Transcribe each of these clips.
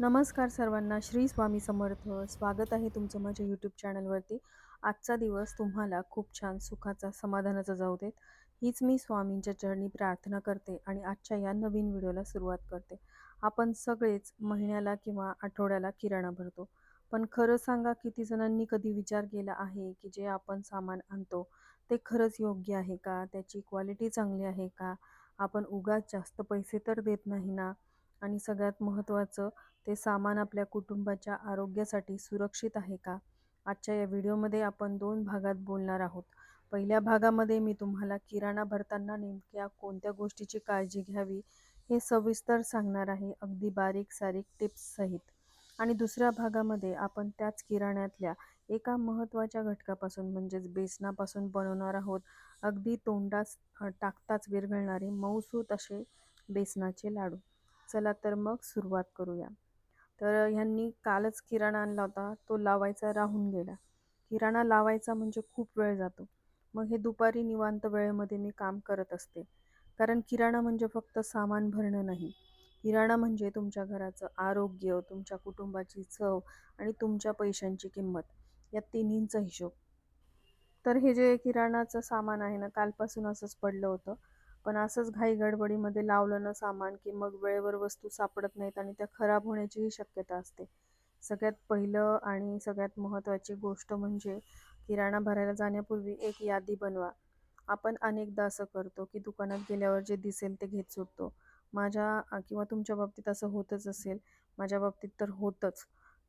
नमस्कार सर्वांना. श्री स्वामी समर्थ. स्वागत आहे तुमचं माझ्या यूट्यूब चॅनलवरती. आजचा दिवस तुम्हाला खूप छान सुखाचा, समाधानाचा जाऊ देत. हीच मी स्वामींच्या चरणी प्रार्थना करते आणि आजच्या या नवीन व्हिडिओला सुरुवात करते. आपण सगळेच महिन्याला किंवा आठवड्याला किराणा भरतो. पण खरं सांगा, किती जणांनी कधी विचार केला आहे की जे आपण सामान आणतो ते खरंच योग्य आहे का? त्याची क्वालिटी चांगली आहे का? आपण उगाच जास्त पैसे तर देत नाही ना? आणि सगळ्यात महत्त्वाचं, ते सामान आपल्या कुटुंबाच्या आरोग्यासाठी सुरक्षित आहे का? आजच्या या व्हिडिओमध्ये आपण 2 भागात बोलणार आहोत. पहिल्या भागामध्ये मी तुम्हाला किराणा भरताना नेमक्या कोणत्या गोष्टीची काळजी घ्यावी हे सविस्तर सांगणार आहे, अगदी बारीक-सारीक टिप्ससहित. आणि दुसऱ्या भागामध्ये आपण त्याच किराण्यातल्या एका महत्त्वाच्या घटकापासून म्हणजेच बेसनापासून बनवणार आहोत, अगदी तोंडात टाकताच विरघळणारे मऊसूत असे बेसनाचे लाडू. चला तर मग सुरुवात करूया. तर ह्यांनी कालच किराणा आणला होता, तो लावायचा राहून गेला. किराणा लावायचा म्हणजे खूप वेळ जातो. मग हे दुपारी निवांत वेळेमध्ये मी काम करत असते. कारण किराणा म्हणजे फक्त सामान भरणं नाही. किराणा म्हणजे तुमच्या घराचं आरोग्य, तुमच्या कुटुंबाची चव आणि तुमच्या पैशांची किंमत, या तिन्हींचा हिशोब. तर हे जे किराणाचं सामान आहे ना, कालपासून असंच पडलं होतं. पण असंच घाई गडबडीमध्ये लावलं ना सामान, की मग वेळेवर वस्तू सापडत नाहीत आणि त्या खराब होण्याचीही शक्यता असते. सगळ्यात पहिलं आणि सगळ्यात महत्त्वाची गोष्ट म्हणजे किराणा भरायला जाण्यापूर्वी एक यादी बनवा. आपण अनेकदा असं करतो, की दुकानात गेल्यावर जे दिसेल ते घेत सुटतो. किंवा तुमच्या बाबतीत असं होतच असेल, माझ्या बाबतीत तर होतंच.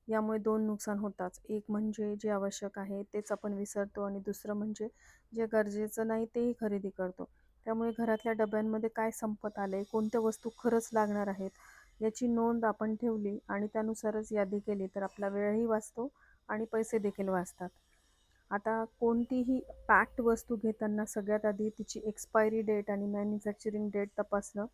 यामुळे 2 नुकसान होतात. एक म्हणजे जे आवश्यक आहे तेच आपण विसरतो आणि दुसरं म्हणजे जे गरजेचं नाही तेही खरेदी करतो. त्यामुळे घरातल्या डब्यांमध्ये काय संपत आलंय, कोणत्या वस्तू खरंच लागणार आहेत, याची नोंद आपण ठेवली आणि त्यानुसारच यादी केली तर आपला वेळही वाचतो आणि पैसे देखील वाचतात. आता कोणतीही पॅक्ड वस्तू घेताना सगळ्यात आधी तिची एक्सपायरी डेट आणि मॅन्युफॅक्चरिंग डेट तपासणं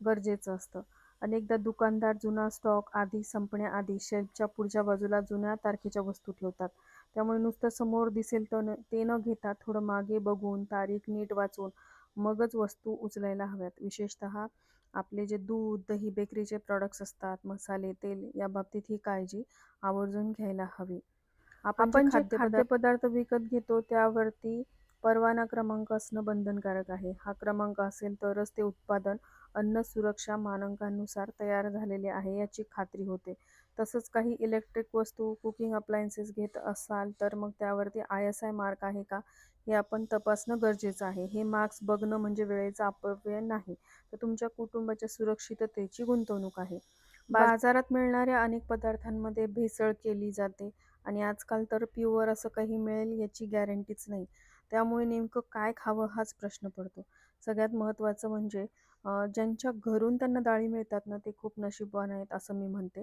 गरजेचं असतं. अनेकदा दुकानदार जुना स्टॉक आधी संपण्याआधी शेल्फच्या पुढच्या बाजूला जुन्या तारखेच्या वस्तू ठेवतात. त्यामुळे नुसतं समोर दिसेल ते न घेता थोडं मागे बघून, तारीख नीट वाचून मगच वस्तू उचलायला हव्यात. विशेषतः आपले जे दूध, दही, बेकरीचे प्रॉडक्ट्स असतात, मसाले, तेल, या बाबतीत ही काळजी आवर्जून घ्यायला हवी. आपण जे खाद्यपदार्थ विकत घेतो त्यावरती परवाना क्रमांक असणं बंधनकारक आहे. हा क्रमांक असेल तरच ते उत्पादन अन्न सुरक्षा मानकांनुसार तयार झालेले आहे याची खात्री होते. तसंच काही इलेक्ट्रिक वस्तू, कुकिंग अप्लायन्सेस घेत असाल तर मग त्यावरती ISI मार्क आहे का, हे आपण तपासणं गरजेचं आहे. हे मार्क्स बघणं म्हणजे वेळेचा अपव्यय नाही, तर तुमच्या कुटुंबाच्या सुरक्षिततेची गुंतवणूक आहे. बाजारात मिळणाऱ्या अनेक पदार्थांमध्ये भेसळ केली जाते आणि आजकाल तर प्युअर असं काही मिळेल याची गॅरंटीच नाही. त्यामुळे नेमकं काय खावं हाच प्रश्न पडतो. सगळ्यात महत्त्वाचं म्हणजे ज्यांच्या घरून त्यांना डाळी मिळतात ना, ते खूप नशीबवान आहेत असं मी म्हणते.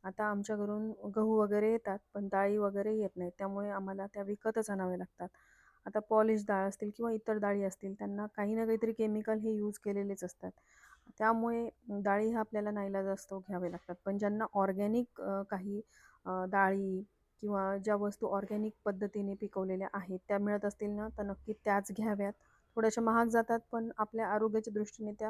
आता आमच्या घरून गहू वगैरे येतात, पण डाळी वगैरे येत नाहीत. त्यामुळे आम्हाला त्या विकतच आणाव्या लागतात. आता पॉलिश डाळ असतील किंवा इतर डाळी असतील, त्यांना काही ना काहीतरी केमिकल हे यूज केलेलेच असतात. त्यामुळे डाळी ह्या आपल्याला नाईलाजास्तव घ्याव्या लागतात. पण ज्यांना ऑर्गॅनिक काही डाळी किंवा ज्या वस्तू ऑर्गॅनिक पद्धतीने पिकवलेल्या आहेत त्या मिळत असतील ना, तर नक्की त्याच घ्याव्यात. थोड्याशा महाग जातात, पण आपल्या आरोग्याच्या दृष्टीने त्या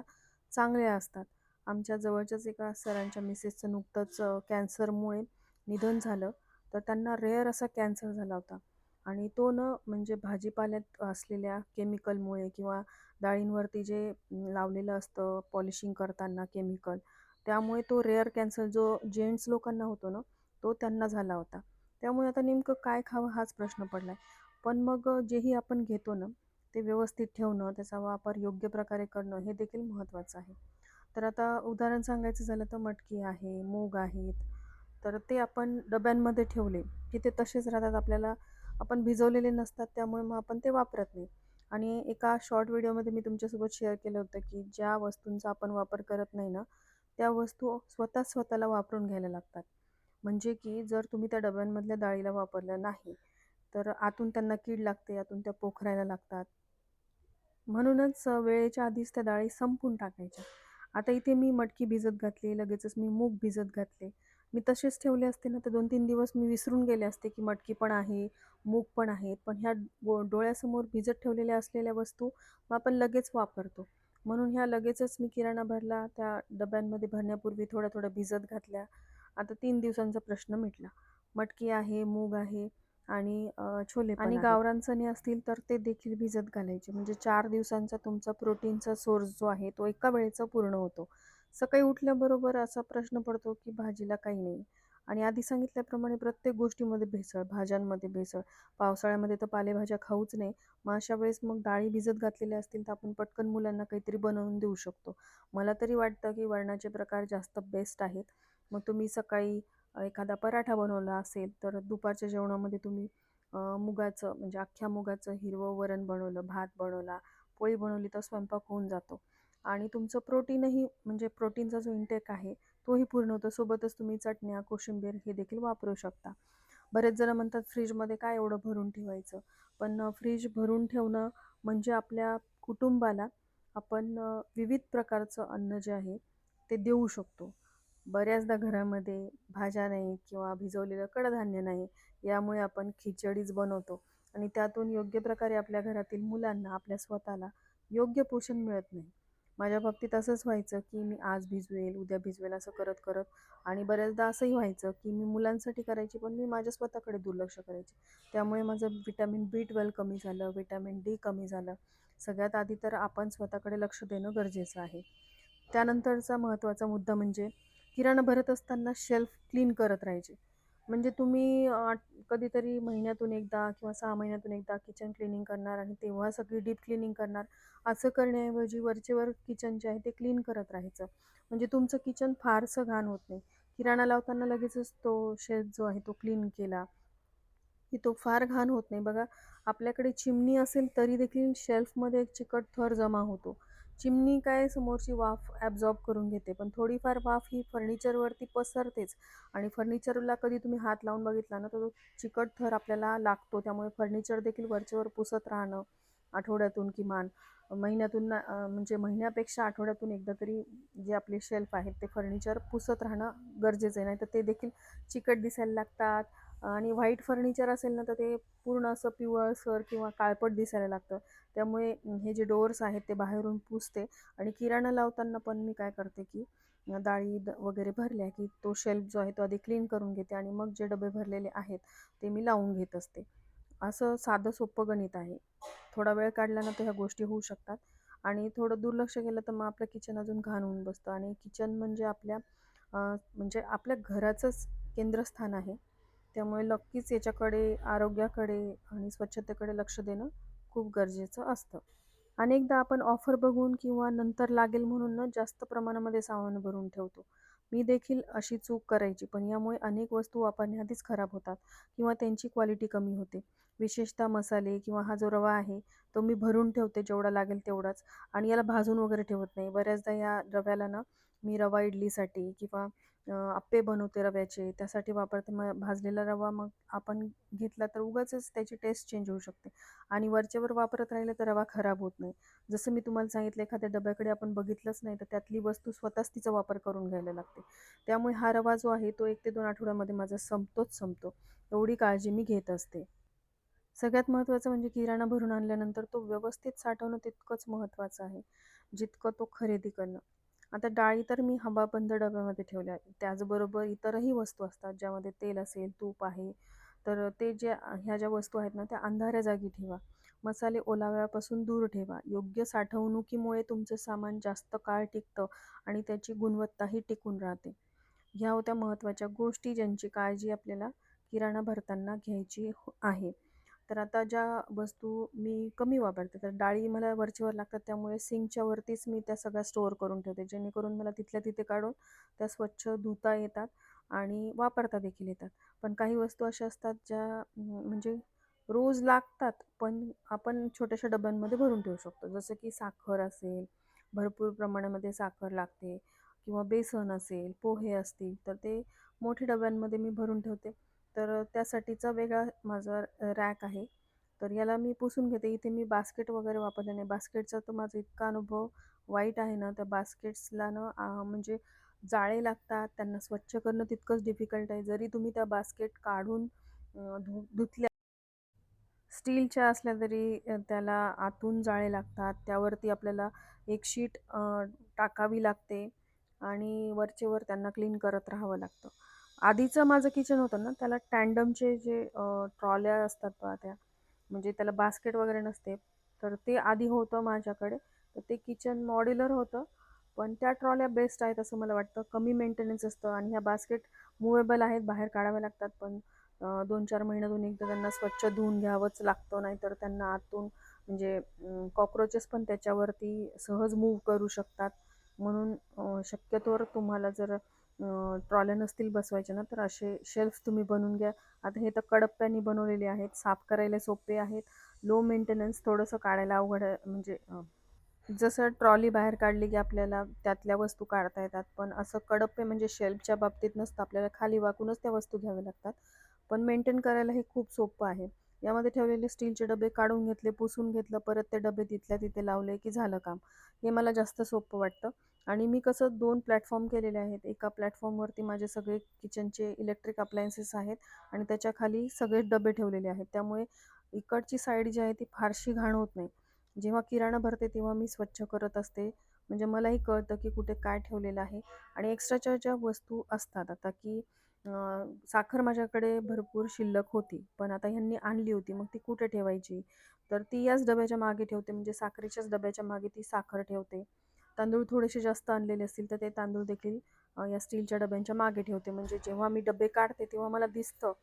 चांगल्या असतात. आमच्या जवळच्याच एका सरांच्या मिसेसचं नुकतंच कॅन्सरमुळे निधन झालं. तर त्यांना रेअर असा कॅन्सर झाला होता आणि तो म्हणजे भाजीपाल्यात असलेल्या केमिकलमुळे किंवा डाळींवरती जे लावलेलं असतं पॉलिशिंग करताना केमिकल, त्यामुळे तो रेअर कॅन्सर जो जेंट्स लोकांना होतो ना, तो त्यांना झाला होता. त्यामुळे आता नेमकं काय खावं हाच प्रश्न पडला आहे. पण मग जेही आपण घेतो ना, ते व्यवस्थित ठेवणं, त्याचा वापर योग्य प्रकारे करणं हे देखील महत्त्वाचं आहे. तर आता उदाहरण सांगायचं झालं तर मटकी आहे, मूग आहेत, तर ते आपण डब्यांमध्ये ठेवले की ते तसेच राहतात. आपण भिजवलेले नसतात, त्यामुळे मग आपण ते वापरत नाही. आणि एका शॉर्ट व्हिडिओमध्ये मी तुमच्यासोबत शेअर केलं होतं की ज्या वस्तूंचा आपण वापर करत नाही ना, त्या वस्तू स्वतःला वापरून घ्यायला लागतात. म्हणजे की जर तुम्ही त्या डब्यांमधल्या डाळीला वापरल्या नाही, तर आतून त्यांना कीड लागते, आतून त्या पोखरायला लागतात. म्हणूनच वेळेच्या आधीच त्या डाळी संपवून टाकायच्या. आता इथे मी मटकी भिजत घातली, लगेचच मी मूग भिजत घातले. मी तसेच ठेवले असते ना, तर 2-3 दिवस मी विसरून गेले असते, की मटकी पण आहे, मूग पण आहेत. पण ह्या डोळ्यासमोर भिजत ठेवलेल्या असलेल्या वस्तू मग आपण लगेच वापरतो. म्हणून ह्या लगेचच मी किराणा भरला, त्या डब्यांमध्ये भरण्यापूर्वी थोड्या-थोड्या भिजत घातल्या आता 3 दिवसांचा प्रश्न मिटला. मटकी आहे, मूग आहे आणि छोले पण आणि आहेत. गावरान चणे असतील तर ते देखील भिजत घालायचे. म्हणजे 4 दिवसांचा तुमचा प्रोटीनचा सोर्स जो आहे तो एका वेळेचा पूर्ण होतो. सकाळी उठल्याबरोबर असा प्रश्न पडतो की भाजीला काही नाही आणि आधी सांगितल्याप्रमाणे प्रत्येक गोष्टीमध्ये भेसळ, भाज्यांमध्ये भेसळ. पावसाळ्यामध्ये तर पालेभाज्या खाऊच नाही. मग अशा वेळेस मग डाळी भिजत घातलेल्या असतील तर आपण पटकन मुलांना काहीतरी बनवून देऊ शकतो. मला तरी वाटतं की वरणाचे प्रकार जास्त बेस्ट आहेत. मग तुम्ही सकाळी एखादा पराठा बनवला असेल तर दुपारच्या जेवणामध्ये तुम्ही मुगाचं म्हणजे अख्ख्या मुगाचं हिरवं वरण बनवलं, भात बनवला, पोळी बनवली तर स्वयंपाक होऊन जातो आणि तुमचं प्रोटीनही म्हणजे प्रोटीनचा जो इंटेक आहे तोही पूर्ण होतो. सोबतच तुम्ही चटण्या, कोशिंबीर हे देखील वापरू शकता. बरेच जण म्हणतात फ्रीजमध्ये काय एवढं भरून ठेवायचं, पण फ्रीज भरून ठेवणं म्हणजे आपल्या कुटुंबाला आपण विविध प्रकारचं अन्न जे आहे ते देऊ शकतो. बऱ्याचदा घरामध्ये भाज्या नाही किंवा भिजवलेलं कडधान्य नाही, यामुळे आपण खिचडीच बनवतो आणि त्यातून योग्य प्रकारे आपल्या घरातील मुलांना, आपल्या स्वतःला योग्य पोषण मिळत नाही. माझ्या बाबतीत असंच व्हायचं की मी आज भिजवेल, उद्या भिजवेल असं करत करत आणि बऱ्याचदा असंही व्हायचं की मी मुलांसाठी करायची पण मी माझ्या स्वतःकडे दुर्लक्ष करायचे. त्यामुळे माझं व्हिटॅमिन B12 कमी झालं, व्हिटॅमिन D कमी झालं. सगळ्यात आधी तर आपण स्वतःकडे लक्ष देणं गरजेचं आहे. त्यानंतरचा महत्त्वाचा मुद्दा म्हणजे किराणा भरत असताना शेल्फ क्लीन करत राहायचे. म्हणजे तुम्ही कधीतरी महिन्यातून एकदा किंवा 6 महिन्यातून एकदा किचन क्लिनिंग करणार आणि तेव्हा सगळी डीप क्लिनिंग करणार. असं करण्याऐवजी वरचेवर किचन जे आहे ते क्लीन करत राहायचं. म्हणजे तुमचं किचन फारसं घाण होत नाही. किराणा लावताना लगेचच तो शेल्फ जो आहे तो क्लीन केला की तो फार घाण होत नाही. बघा, आपल्याकडे चिमणी असेल तरी देखील शेल्फमध्ये एक चिकट थर जमा होतो. चिमणी काय समोरची वाफ ॲब्झॉर्ब करून घेते, पण थोडीफार वाफ ही फर्निचरवरती पसरतेच आणि फर्निचरला कधी तुम्ही हात लावून बघितला ना, तर तो चिकट थर आपल्याला लागतो. त्यामुळे फर्निचर देखील वरचेवर पुसत राहणं आठवड्यातून किमान महिन्यातून म्हणजे महिन्यापेक्षा आठवड्यातून एकदा तरी जे आपले शेल्फ आहेत ते फर्निचर पुसत राहणं गरजेचं आहे. नाहीतर ते देखील चिकट दिसायला लागतात आणि व्हाईट फर्निचर असेल ना तर ते पूर्ण असं पिवळसर किंवा काळपट दिसायला लागतं. त्यामुळे हे जे डोअर्स आहेत ते बाहेरून पुसते आणि किराणा लावताना पण मी काय करते की डाळी वगैरे भरल्या की तो शेल्फ जो आहे तो आधी क्लीन करून घेते आणि मग जे डबे भरलेले आहेत ते मी लावून घेत असते. असं साधं सोपं गणित आहे. थोडा वेळ काढला ना तर ह्या गोष्टी होऊ शकतात आणि थोडं दुर्लक्ष केलं तर मग आपलं किचन अजून घाण होऊन बसतं आणि किचन म्हणजे आपल्या म्हणजे आपल्या घराचंच केंद्रस्थान आहे. त्यामुळे नक्कीच याच्याकडे आरोग्याकडे आणि स्वच्छतेकडे लक्ष देणं खूप गरजेचं असतं. अनेकदा आपण ऑफर बघून किंवा नंतर लागेल म्हणून न जास्त प्रमाणामध्ये सामान भरून ठेवतो. मी देखील अशी चूक करायची, पण यामुळे अनेक वस्तू वापरण्याआधीच खराब होतात किंवा त्यांची क्वालिटी कमी होते. विशेषतः मसाले किंवा हा जो रवा आहे, तो मी भरून ठेवते जेवढा लागेल तेवढाच आणि याला भाजून वगैरे ठेवत नाही. बऱ्याचदा या रव्याला ना मी रवा इडलीसाठी किंवा अप्पे बनवते रव्याचे, त्यासाठी वापरते. मग भाजलेला रवा मग आपण घेतला तर उगाचच त्याची टेस्ट चेंज होऊ शकते आणि वरचेवर वापरत राहिलं तर रवा खराब होत नाही. जसं मी तुम्हाला सांगितलं एखाद्या डब्याकडे आपण बघितलंच नाही तर त्यातली वस्तू स्वतःच तिचा वापर करून घ्यायला लागते. त्यामुळे हा रवा जो आहे तो 1 ते 2 आठवड्यामध्ये माझा संपतोच संपतो. एवढी काळजी मी घेत असते. सगळ्यात महत्त्वाचं म्हणजे किराणा भरून आणल्यानंतर तो व्यवस्थित साठवणं तितकंच महत्त्वाचं आहे, जितकं तो खरेदी करणं. आता डाळी तर मी हवाबंद डब्यामध्ये ठेवल्या आहेत. त्याचबरोबर इतरही वस्तू असतात, ज्यामध्ये तेल असेल, तूप आहे, तर ते ह्या ज्या वस्तू आहेत ना, त्या अंधाऱ्या जागी ठेवा. मसाले ओलाव्यापासून दूर ठेवा. योग्य साठवणुकीमुळे तुमचं सामान जास्त काळ टिकतं आणि त्याची गुणवत्ताही टिकून राहते. ह्या होत्या महत्त्वाच्या गोष्टी, ज्यांची काळजी आपल्याला किराणा भरताना घ्यायची आहे. तर आता ज्या वस्तू मी कमी वापरते, तर डाळी मला वरचेवर लागतात, त्यामुळे सिंकच्या वरतीच मी त्या सगळ्या स्टोअर करून ठेवते, जेणेकरून मला तिथल्या तिथे काढून त्या स्वच्छ धुता येतात आणि वापरता देखील येतात. पण काही वस्तू अशा असतात ज्या म्हणजे रोज लागतात, पण आपण छोट्याशा डब्यांमध्ये भरून ठेवू शकतो. जसं की साखर असेल, भरपूर प्रमाणामध्ये साखर लागते किंवा बेसन असेल, पोहे असतील, तर ते मोठ्या डब्यांमध्ये मी भरून ठेवते. तर त्यासाठीचा वेगळा माझा रॅक आहे. तर याला मी पुसून घेते. इथे मी बास्केट वगैरे वापरले नाही. बास्केटचा तर माझा इतका अनुभव वाईट आहे ना, त्या बास्केट्सला ना म्हणजे जाळे लागतात. त्यांना स्वच्छ करणं तितकंच डिफिकल्ट आहे. जरी तुम्ही त्या बास्केट काढून धुतल्या स्टीलच्या असल्या तरी त्याला आतून जाळे लागतात. त्यावरती आपल्याला एक शीट टाकावी लागते आणि वरचेवर त्यांना क्लीन करत राहावं लागतं. आधीचं माझं किचन होतं ना, त्याला टँडमचे जे ट्रॉल्या असतात पहा त्या, म्हणजे त्याला बास्केट वगैरे नसते. तर ते आधी होतं माझ्याकडे. तर ते किचन मॉड्युलर होतं. पण त्या ट्रॉल्या बेस्ट आहेत असं मला वाटतं. कमी मेंटेनन्स असतं आणि ह्या बास्केट मूव्हेबल आहेत, बाहेर काढाव्या लागतात. पण 2-4 महिन्यातून एकदा त्यांना स्वच्छ धुवून घ्यावंच लागतं. नाहीतर त्यांना आतून म्हणजे कॉकरोचेस पण त्याच्यावरती सहज मूव्ह करू शकतात. म्हणून शक्यतोवर तुम्हाला जर ट्रॉल्या नसतील बसवायच्या ना, तर असे शेल्फ तुम्ही बनवून घ्या. आता हे तर कडप्प्यानी बनवलेले आहेत, साफ करायला सोपे आहेत, लो मेंटेनन्स, थोडंसं काढायला अवघड आहे. म्हणजे जसं ट्रॉली बाहेर काढली की आपल्याला त्यातल्या वस्तू काढता येतात, पण असं कडप्पे म्हणजे शेल्फच्या बाबतीत नसतं. आपल्याला खाली वाकूनच त्या वस्तू घ्याव्या लागतात. पण मेंटेन करायला हे खूप सोपं आहे. यामध्ये ठेवलेले स्टीलचे डबे काढून घेतले, पुसून घेतलं, परत ते डबे तिथल्या तिथे लावले की झालं काम. हे मला जास्त सोपं वाटतं. आणि मी कसं 2 प्लॅटफॉर्म केलेले आहेत. एका प्लॅटफॉर्मवरती माझे सगळे किचनचे इलेक्ट्रिक अप्लायन्सेस आहेत आणि त्याच्या खाली सगळे डबे ठेवलेले आहेत. त्यामुळे इकडची साईड जी आहे ती फारशी घाण होत नाही. जेव्हा किराणा भरते तेव्हा मी स्वच्छ करत असते. म्हणजे मलाही कळतं की कुठे काय ठेवलेलं आहे. आणि एक्स्ट्राच्या ज्या वस्तू असतात आता की साखर माझ्याकडे भरपूर शिल्लक होती. पण आता ह्यांनी आणली होती. मग ती कुठे ठेवायची? तर ती याच डब्याच्या मागे ठेवते. म्हणजे साखरेच्याच डब्याच्या मागे ती साखर ठेवते. तांदूळ थोडेसे जास्त आणलेले असतील तर ते तांदूळ देखील या स्टीलच्या डब्यांच्या मागे ठेवते. म्हणजे जेव्हा मी डबे काढते तेव्हा मला दिसतं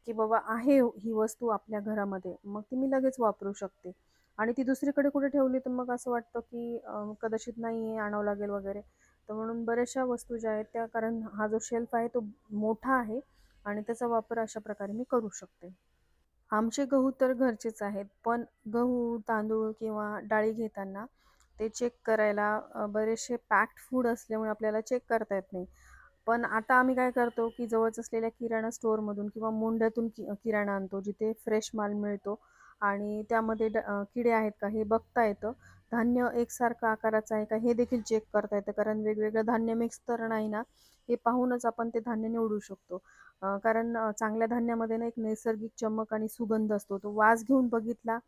की बाबा आहे ही वस्तू आपल्या घरामध्ये. मग ती मी लगेच वापरू शकते. आणि ती दुसरीकडे कुठे ठेवली तर मग असं वाटतं की कदाचित नाही आहे, आणावं लागेल वगैरे. तर म्हणून बऱ्याचशा वस्तू ज्या आहेत त्या, कारण हा जो शेल्फ आहे तो मोठा आहे आणि त्याचा वापर अशा प्रकारे मी करू शकते. आमचे गहू तर घरचेच आहेत. पण गहू, तांदूळ किंवा डाळी घेताना ते चेक करायला बरेचसे पॅक्ड फूड असल्यामुळे आपल्याला चेक करता येत नाही. पण आता आम्ही काय करतो, की जवळच असलेल्या किराणा स्टोअरमधून किंवा मोंढ्यातून किराणा आणतो, जिथे फ्रेश माल मिळतो आणि त्यामध्ये किडे आहेत का हे बघता येतं. धान्य एकसारखं आकाराचं आहे का हे देखील चेक करता येतं. कारण वेगवेगळं धान्य मिक्स तर नाही ना, हे पाहूनच आपण ते धान्य निवडू शकतो. कारण चांगल्या धान्यामध्ये ना एक नैसर्गिक चमक आणि सुगंध असतो. तो वास घेऊन बघितला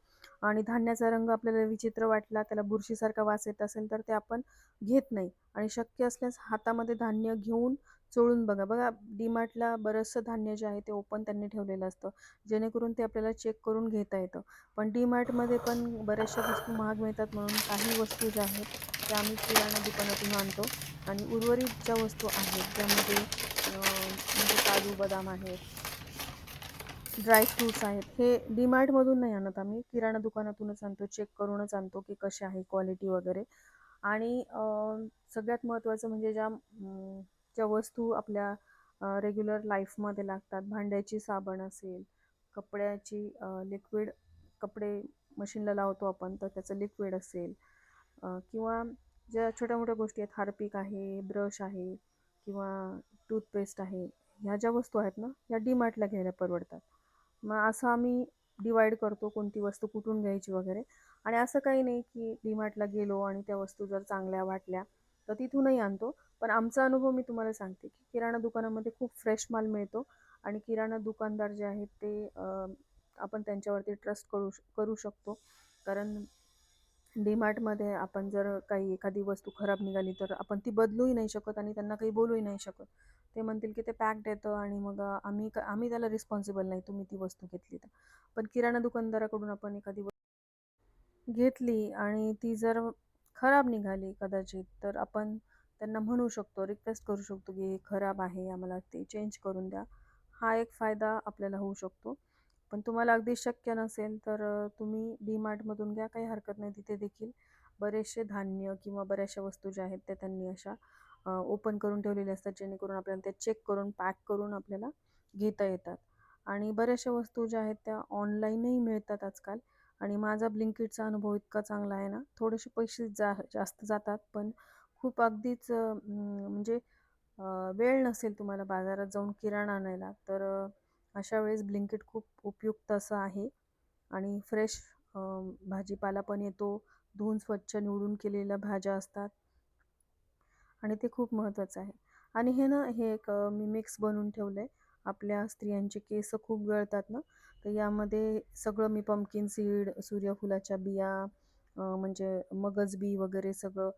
आणि धान्याचा रंग आपल्याला विचित्र वाटला, त्याला बुरशीसारखा वास येत असेल तर ते आपण घेत नाही. आणि शक्य असल्यास हातामध्ये धान्य घेऊन चोळून बघा. बघा डीमार्टला बरंचसं धान्य जे आहे ते ओपन त्यांनी ठेवलेलं असतं, जेणेकरून ते आपल्याला चेक करून घेता येतं. पण डीमार्टमध्ये पण बऱ्याचशा वस्तू महाग मिळतात म्हणून काही वस्तू ज्या आहेत त्या आम्ही किराणा दुकानातून आणतो. आणि उर्वरित ज्या वस्तू आहेत ज्यामध्ये म्हणजे काजू बदाम आहेत, ड्राय फ्रुट्स आहेत, हे डीमार्टमधून नाही आणत आम्ही, किराणा दुकानातूनच आणतो. चेक करूनच आणतो की कशी आहे क्वालिटी वगैरे. आणि सगळ्यात महत्त्वाचं म्हणजे ज्या वस्तू आपल्या रेग्युलर लाईफमध्ये लागतात, भांड्याची साबण असेल, कपड्याची लिक्विड, कपडे मशीनला लावतो आपण तर त्याचं लिक्विड असेल, किंवा ज्या छोट्या मोठ्या गोष्टी आहेत, हार्पिक आहे, ब्रश आहे किंवा टूथपेस्ट आहे, ह्या ज्या वस्तू आहेत ना ह्या डीमार्टला घ्यायला परवडतात. मग असं आम्ही डिवाईड करतो कोणती वस्तू कुठून घ्यायची वगैरे. आणि असं काही नाही की डीमार्टला गेलो आणि त्या वस्तू जर चांगल्या वाटल्या तर तिथूनही आणतो. पण आमचा अनुभव मी तुम्हाला सांगते की किराणा दुकानामध्ये खूप फ्रेश माल मिळतो. आणि किराणा दुकानदार जे आहेत ते आपण त्यांच्यावरती ट्रस्ट करू करू शकतो. कारण डीमार्टमध्ये आपण जर काही एखादी वस्तू खराब निघाली तर आपण ती बदलूही नाही शकत आणि त्यांना काही बोलूही नाही शकत. ते म्हणतील की ते पॅक्ड येतं आणि मग आम्ही त्याला रिस्पॉन्सिबल नाही तुम्ही ती वस्तू घेतली तर. पण किराणा दुकानदाराकडून आपण एखादी वस्तू घेतली आणि ती जर खराब निघाली कदाचित, तर आपण त्यांना म्हणू शकतो, रिक्वेस्ट करू शकतो की हे खराब आहे, आम्हाला ते चेंज करून द्या. हा एक फायदा आपल्याला होऊ शकतो. पण तुम्हाला अगदी शक्य नसेल तर तुम्ही डीमार्टमधून घ्या, काही हरकत नाही. तिथे देखील बरेचसे धान्य किंवा बऱ्याचशा वस्तू ज्या आहेत त्या त्यांनी अशा ओपन करून ठेवलेले असतात, जेणेकरून आपल्याला ते चेक करून पॅक करून आपल्याला घेता येतात. आणि बऱ्याचशा वस्तू ज्या आहेत त्या ऑनलाईनही मिळतात आजकाल. आणि माझा ब्लिंकिटचा अनुभव इतका चांगला आहे ना, थोडेसे पैसे जास्त जातात, पण खूप अगदीच म्हणजे वेळ नसेल तुम्हाला बाजारात जाऊन किराणा आणायला तर अशा वेळेस ब्लिंकिट खूप उपयुक्त असं आहे. आणि फ्रेश भाजीपाला पण येतो, धुवून स्वच्छ निवडून केलेल्या भाज्या असतात आणि ते खूप महत्त्वाचं आहे. आणि हे ना हे एक मी मिक्स बनवून ठेवलं आहे. आपल्या स्त्रियांचे केस खूप गळतात ना, तर यामध्ये सगळं मी पंपकिन सीड, सूर्यफुलाच्या बिया, म्हणजे मगज बी वगैरे सगळं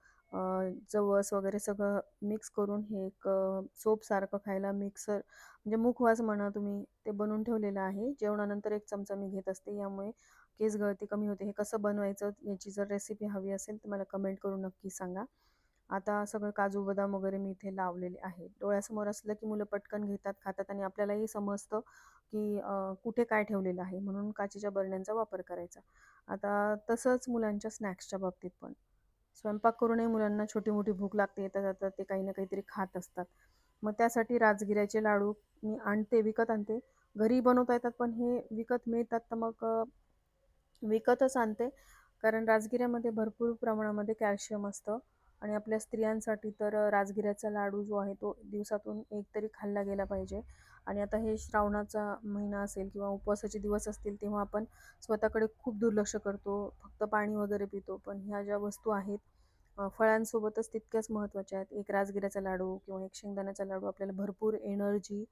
जवस वगैरे सगळं मिक्स करून हे एक सोपसारखं खायला मिक्सर म्हणजे मुखवास म्हणा तुम्ही, ते बनवून ठेवलेलं आहे. जेवणानंतर 1 चमचा मी घेत असते. यामुळे केस गळती कमी होते. हे कसं बनवायचं याची जर रेसिपी हवी असेल तर मला कमेंट करून नक्की सांगा. आता सगळं काजू, बदाम वगैरे मी इथे लावलेले आहे. डोळ्यासमोर असलं की मुलं पटकन घेतात, खातात आणि आपल्यालाही समजतं की कुठे काय ठेवलेलं आहे. म्हणून काचेच्या बरण्यांचा वापर करायचा. आता तसंच मुलांच्या स्नॅक्सच्या बाबतीत पण. स्वयंपाक करूनही मुलांना छोटी-मोठी भूक लागते. येता-जाता ते काही ना काहीतरी खात असतात. मग त्यासाठी राजगिऱ्याचे लाडू मी आणते, विकत आणते. घरी बनवता येतात, पण हे विकत मिळतात तर मग विकतच आणते. कारण राजगिऱ्यामध्ये भरपूर प्रमाणामध्ये कॅल्शियम असतं आणि आपल्या स्त्रियांसाठी तर राजगिऱ्याचा लाडू जो आहे तो दिवसातून 1 तरी खाल्ला गेला पाहिजे. आणि आता हे श्रावणाचा महिना असेल किंवा उपवासाचे दिवस असतील तेव्हा आपण स्वतःकडे खूप दुर्लक्ष करतो. फक्त पाणी वगैरे पितो. पण ह्या ज्या वस्तू आहेत फळांसोबतच तितक्याच महत्त्वाच्या आहेत. एक राजगिऱ्याचा लाडू किंवा एक शेंगदाण्याचा लाडू आपल्याला भरपूर एनर्जी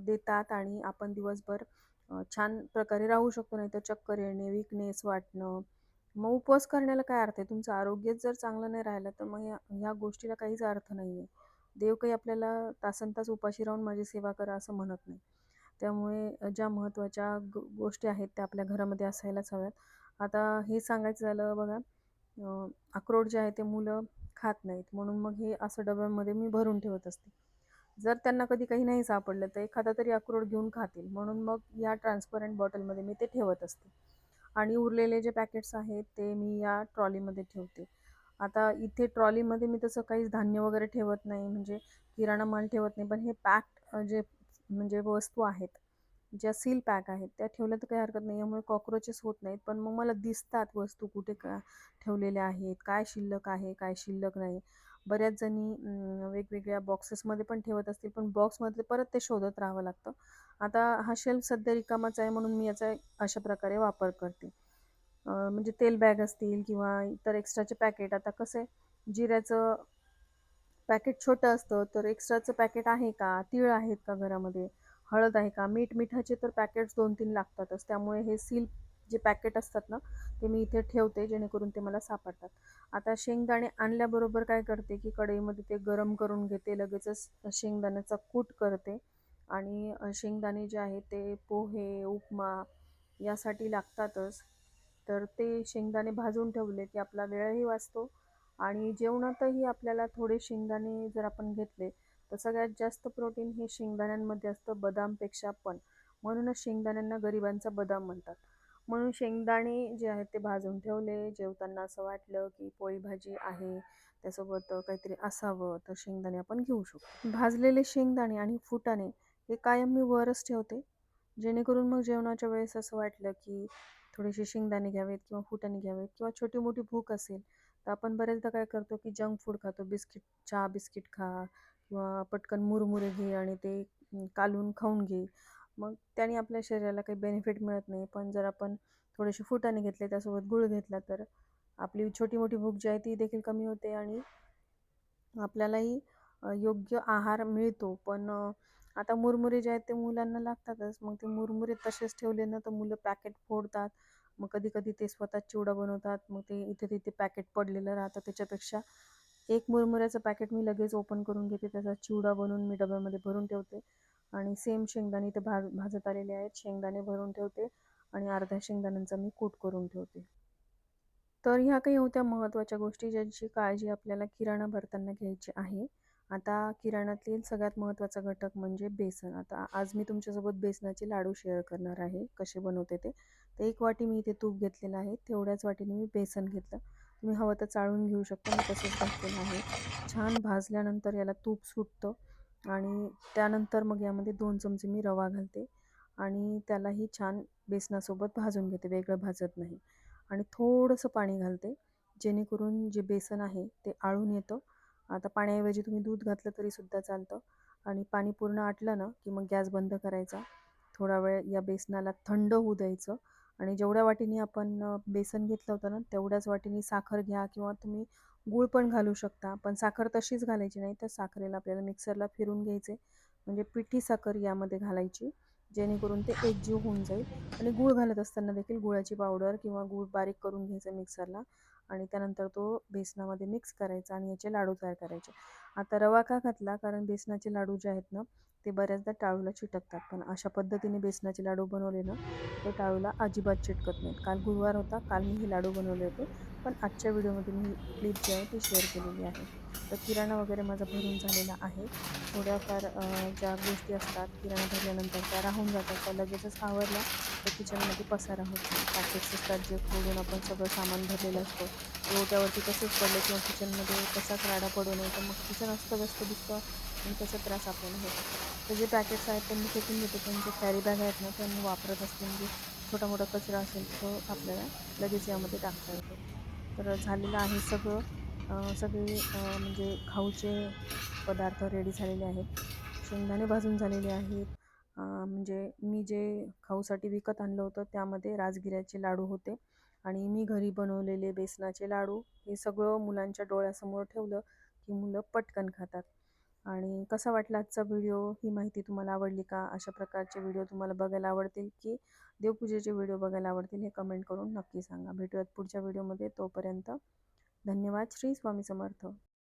देतात आणि आपण दिवसभर छान प्रकारे राहू शकतो. नाहीतर चक्कर येणे, वीकनेस वाटणं. मग उपवास करण्याला काय अर्थ आहे? तुमचं आरोग्यच जर चांगलं नाही राहिलं तर मग ह्या गोष्टीला काहीच अर्थ नाही आहे. देव काही आपल्याला तासनतास उपाशी राहून माझी सेवा करा असं म्हणत नाही. त्यामुळे ज्या महत्त्वाच्या गोष्टी आहेत त्या आपल्या घरामध्ये असायलाच हव्यात. आता हे सांगायचं झालं बघा, अक्रोड जे आहे ते मुलं खात नाहीत. म्हणून मग हे असं डब्यामध्ये मी भरून ठेवत असते. जर त्यांना कधी काही नाही सापडलं तर एखादा तरी अक्रोड घेऊन खातील. म्हणून मग या ट्रान्सपरंट बॉटलमध्ये मी ते ठेवत असते. आणि उरलेले जे पॅकेट्स आहेत ते मी या ट्रॉलीमध्ये ठेवते. आता इथे ट्रॉलीमध्ये मी तसं काहीच धान्य वगैरे ठेवत नाही, म्हणजे किराणा माल ठेवत नाही. पण हे पॅक्ड जे म्हणजे वस्तू आहेत, ज्या सील पॅक आहेत त्या ठेवल्या तर काही हरकत नाही. यामुळे कॉकरोचेस होत नाहीत. पण मग मला दिसतात वस्तू कुठे का ठेवलेल्या आहेत, काय शिल्लक आहे, काय शिल्लक नाही. बऱ्याच जणी वेगवेगळ्या बॉक्सेसमध्ये पण ठेवत असतील, पण बॉक्समधले परत ते शोधत राहावं लागतं. आता हा शेल्फ सध्या रिकामाच आहे म्हणून मी याचा अशा प्रकारे वापर करते. म्हणजे तेल बॅग असतील किंवा इतर एक्स्ट्राचे पॅकेट. आता कसं आहे, जिऱ्याचं पॅकेट छोटं असतं तर एक्स्ट्राचं पॅकेट आहे का, तीळ आहेत का घरामध्ये, हळद आहे का, मिठाचे तर पॅकेट्स 2-3 लागतातच. त्यामुळे हे सील जे पॅकेट असतात ना ते मी इथे ठेवते जेणेकरून ते मला सापडतात. आता शेंगदाणे आणल्याबरोबर काय करते की कढईमध्ये ते गरम करून घेते, लगेचच शेंगदाण्याचा कूट करते आणि शेंगदाणे जे आहेत ते पोहे, उपमा यासाठी लागतातच. तर ते शेंगदाणे भाजून ठेवले की आपला वेळही वाचतो आणि जेवणातही आपल्याला थोडे शेंगदाणे जर आपण घेतले तर सगळ्यात जास्त प्रोटीन हे शेंगदाण्यांमध्ये असतं, बदामपेक्षा पण. म्हणूनच शेंगदाण्यांना गरिबांचा बदाम म्हणतात. म्हणून शेंगदाणे जे आहेत ते भाजून ठेवले. जेवताना असं वाटलं की पोळी भाजी आहे, त्यासोबत काहीतरी असावं तर शेंगदाणे आपण घेऊ शकतो. भाजलेले शेंगदाणे आणि फुटाणे हे कायम मी वरच ठेवते, जेणेकरून मग जेवणाच्या वेळेस असं वाटलं की थोडेसे शेंगदाणे घ्यावेत किंवा फुटाणे घ्यावेत किंवा छोटी मोठी भूक असेल तर आपण बरेचदा काय करतो की जंक फूड खातो. चहा बिस्किट खा किंवा पटकन मुरमुरे घे आणि ते कालवून खाऊन घे. मग त्याने आपल्या शरीराला काही बेनिफिट मिळत नाही. पण जर आपण थोडेसे फुटाणे घेतले, त्यासोबत गूळ घेतला तर आपली छोटी मोठी भूक जी आहे ती देखील कमी होते आणि आपल्यालाही योग्य आहार मिळतो. पण आता मुरमुरे जे आहेत ते मुलांना लागतातच. मग ते मुरमुरे तसेच ठेवले ना तर मुलं पॅकेट फोडतात. मग कधी-कधी ते स्वतः चिवडा बनवतात. मग ते इथे-तिथे पॅकेट पडलेलं राहतं. त्याच्यापेक्षा एक मुरमुऱ्याचं पॅकेट मी लगेच ओपन करून घेते. त्याचा चिवडा बनवून मी डब्यामध्ये भरून ठेवते आणि सेम शेंगदाणे इथे भाजत आलेले आहेत. शेंगदाणे भरून ठेवते आणि अर्ध्या शेंगदाण्यांचा मी कूट करून ठेवते. तर ह्या काही होत्या महत्त्वाच्या गोष्टी ज्यांची काळजी आपल्याला किराणा भरताना घ्यायची आहे. आता किराणातील सगळ्यात महत्त्वाचा घटक म्हणजे बेसन. आता आज मी तुमच्यासोबत बेसनाचे लाडू शेअर करणार आहे, कसे बनवते ते. तर 1 वाटी मी इथे तूप घेतलेलं आहे. तेवढ्याच वाटीने मी बेसन घेतलं. तुम्ही हवं तर चाळून घेऊ शकता. मी तसंच घातलेलं आहे. छान भाजल्यानंतर याला तूप सुटतं आणि त्यानंतर मग यामध्ये 2 चमचे मी रवा घालते आणि त्यालाही छान बेसनासोबत भाजून घेते, वेगळं भाजत नाही. आणि थोडंसं पाणी घालते, जेणेकरून जे बेसन आहे ते आळून येतं. आता पाण्याऐवजी तुम्ही दूध घातलं तरीसुद्धा चालतं. आणि पाणी पूर्ण आटलं ना की मग गॅस बंद करायचा. थोडा वेळ या बेसनाला थंड होऊ द्यायचं आणि जेवढ्या वाटीने आपण बेसन घेतलं होतं ना तेवढ्याच वाटीने साखर घ्या किंवा तुम्ही गूळ पण घालू शकता. पण साखर तशीच घालायची नाही, तर साखरेला आपल्याला मिक्सरला फिरून घ्यायचे, म्हणजे पिठी साखर यामध्ये घालायची, जेणेकरून ते एकजीव होऊन जाईल. आणि गूळ घालत असताना देखील गुळाची पावडर किंवा गूळ बारीक करून घ्यायचं मिक्सरला आणि त्यानंतर तो बेसनामध्ये मिक्स करायचा आणि याचे लाडू तयार करायचे. आता रवा का घातला, कारण बेसनाचे लाडू जे आहेत ना ते बऱ्याचदा टाळूला चिटकतात, पण अशा पद्धतीने बेसनाचे लाडू बनवले ना ते टाळूला अजिबात चिटकत नाहीत. काल गुरुवार होता, काल मी हे लाडू बनवले होते, पण आजच्या व्हिडिओमध्ये मी क्लिप जी आहे ती शेअर केलेली आहे. तर किराणा वगैरे माझा भरून झालेला आहे. थोड्याफार ज्या गोष्टी असतात किराणा भरल्यानंतर त्या राहून जातात, त्या लगेचच आवरल्या तर किचनमध्ये पसारा होत नाही. पॅकेट्स असतात जे खोलून आपण सगळं सामान भरलेलं असतं ते ओट्यावरती तसेच पडले किंवा किचनमध्ये तसाच राडा पडू नये, तर मग किचन अस्तव्यस्त दिसतं आणि त्याचा त्रास आपल्याला होतो. तर जे पॅकेट्स आहेत ते मी फेकून देते, पण जे कॅरी बॅग आहेत ना त्या मी वापरत असते, म्हणजे छोटा मोठा कचरा असेल तो आपल्याला लगेच यामध्ये टाकता येतो. तर झालेलं आहे सगळं. सगळे म्हणजे खाऊचे पदार्थ रेडी झालेले आहेत. शेंगदाणे भाजून झालेले आहेत. म्हणजे मी जे खाऊसाठी विकत आणलं होतं त्यामध्ये राजगिऱ्याचे लाडू होते आणि मी घरी बनवलेले बेसनाचे लाडू, हे सगळं मुलांच्या डोळ्यासमोर ठेवलं की मुलं पटकन खातात. आणि कसा वाटला आजचा व्हिडिओ? ही माहिती तुम्हाला आवडली का? अशा प्रकारचे व्हिडिओ तुम्हाला बघायला आवडतील की देवपूजेचे व्हिडिओ बघायला आवडतील, हे कमेंट करून नक्की सांगा. भेटूयात पुढच्या व्हिडिओमध्ये. तोपर्यंत धन्यवाद. श्री स्वामी समर्थ.